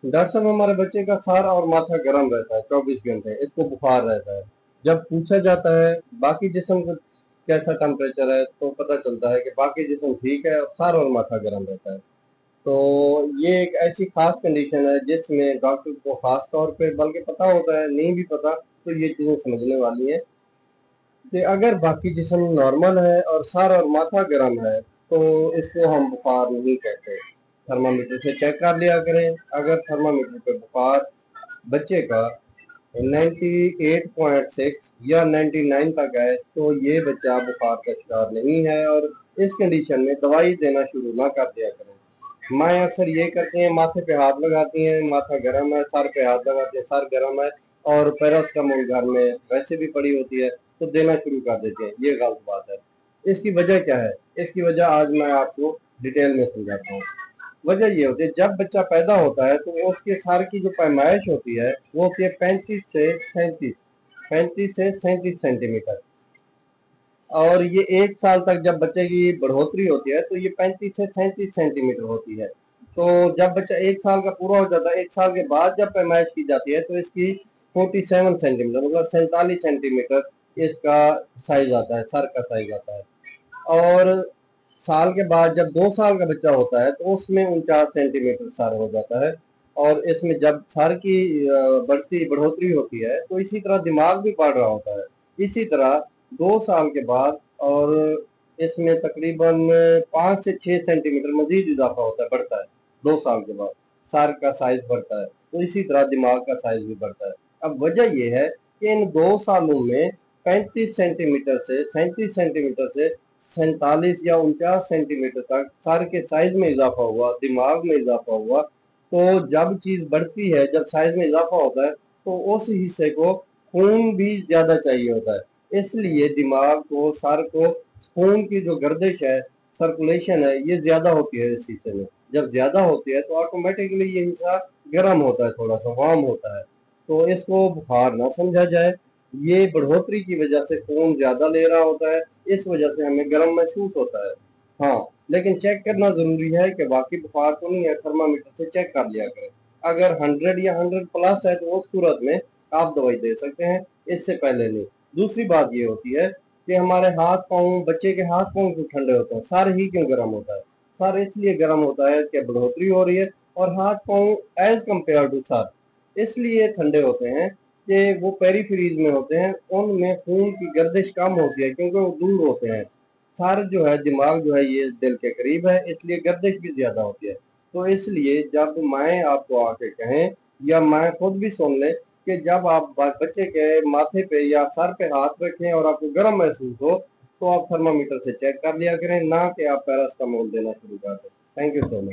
Doctor साहब, हमारे बच्चे का सर और माथा गर्म रहता है 24 घंटे, इसको बुखार रहता है। जब पूछा जाता है बाकी जिस्म का कैसा टेम्परेचर है, तो पता चलता है कि बाकी जिस्म ठीक है और सर और माथा गर्म रहता है। तो ये एक ऐसी खास कंडीशन है जिसमें डॉक्टर को खास तौर पे बल्कि पता होता है, नहीं भी पता तो ये चीज़ें समझने वाली हैं कि अगर बाकी जिस्म नॉर्मल है और सर और माथा गर्म है तो इसको हम बुखार नहीं कहते। थर्मामीटर से चेक कर लिया करें। अगर थर्मामीटर पे बुखार बच्चे का 98.6 या 99 तक है तो ये बच्चा बुखार का शिकार नहीं है, और इस कंडीशन में दवाई देना शुरू ना कर दिया करें। माएँ अक्सर ये करती हैं, माथे पे हाथ लगाती हैं, माथा गर्म है, सर पे हाथ लगाती हैं, सर गर्म है, और पैरासिटामोल घर में वैसे भी पड़ी होती है तो देना शुरू कर देते हैं। ये गलत बात है। इसकी वजह क्या है? इसकी वजह आज मैं आपको डिटेल में समझाता हूँ। वजह ये होती है, जब बच्चा पैदा होता है तो उसके सर की जो पैमाइश होती है वो होती है 35 से 37 सेंटीमीटर। और ये 1 साल तक जब बच्चे की बढ़ोतरी होती है तो ये 35 से 37 सेंटीमीटर होती है। तो जब बच्चा 1 साल का पूरा हो जाता है, 1 साल के बाद जब पैमाइश की जाती है तो इसकी 47 सेंटीमीटर, मतलब 47 सेंटीमीटर इसका साइज आता है, सर का साइज आता है। और साल के बाद जब 2 साल का बच्चा होता है तो उसमें 49 सेंटीमीटर सर हो जाता है। और इसमें जब सर की बढ़ोतरी होती है तो इसी तरह दिमाग भी बढ़ रहा होता है। इसी तरह 2 साल के बाद और इसमें तकरीबन 5 से 6 सेंटीमीटर मजीद इजाफा होता है, बढ़ता है। 2 साल के बाद सर का साइज बढ़ता है, तो इसी तरह दिमाग का साइज भी बढ़ता है। अब वजह यह है कि इन 2 सालों में 35 सेंटीमीटर से 47 या 49 सेंटीमीटर तक सर के साइज में इजाफा हुआ, दिमाग में इजाफा हुआ। तो जब चीज़ बढ़ती है, जब साइज में इजाफा होता है तो उस हिस्से को खून भी ज़्यादा चाहिए होता है। इसलिए दिमाग को, सर को खून की जो गर्दिश है, सर्कुलेशन है, ये ज़्यादा होती है इस हिस्से में। जब ज़्यादा होती है तो ऑटोमेटिकली ये हिस्सा गर्म होता है, थोड़ा सा वार्म होता है। तो इसको बुखार ना समझा जाए। ये बढ़ोतरी की वजह से खून ज़्यादा ले रहा होता है, इस वजह से हमें गर्म महसूस होता है। हाँ, लेकिन चेक करना ज़रूरी है कि वाकई बुखार तो नहीं है, थर्मामीटर से चेक कर लिया करें। अगर 100 या 100 प्लस है तो उस सूरत में आप दवाई दे सकते हैं, इससे पहले नहीं। दूसरी बात ये होती है कि हमारे हाथ पाँव, बच्चे के हाथ पाँव क्यों ठंडे होते हैं, सर ही क्यों गर्म होता है? सर इसलिए गर्म होता है कि बढ़ोतरी हो रही है, और हाथ पाँव एज कम्पेयर टू सर इसलिए ठंडे होते हैं कि वो पेरीफ्रीज में होते हैं, उनमें खून की गर्दिश कम होती है क्योंकि वो दूर होते हैं। सर जो है, दिमाग जो है, ये दिल के करीब है, इसलिए गर्दिश भी ज़्यादा होती है। तो इसलिए जब मैं आपको आके कहें या मैं खुद भी सुन ले कि जब आप बच्चे के माथे पे या सर पे हाथ रखें और आपको गर्म महसूस हो तो आप थर्मामीटर से चेक कर लिया करें, ना कि आप पैरासिटामोल देना शुरू कर दें। Thank you so much.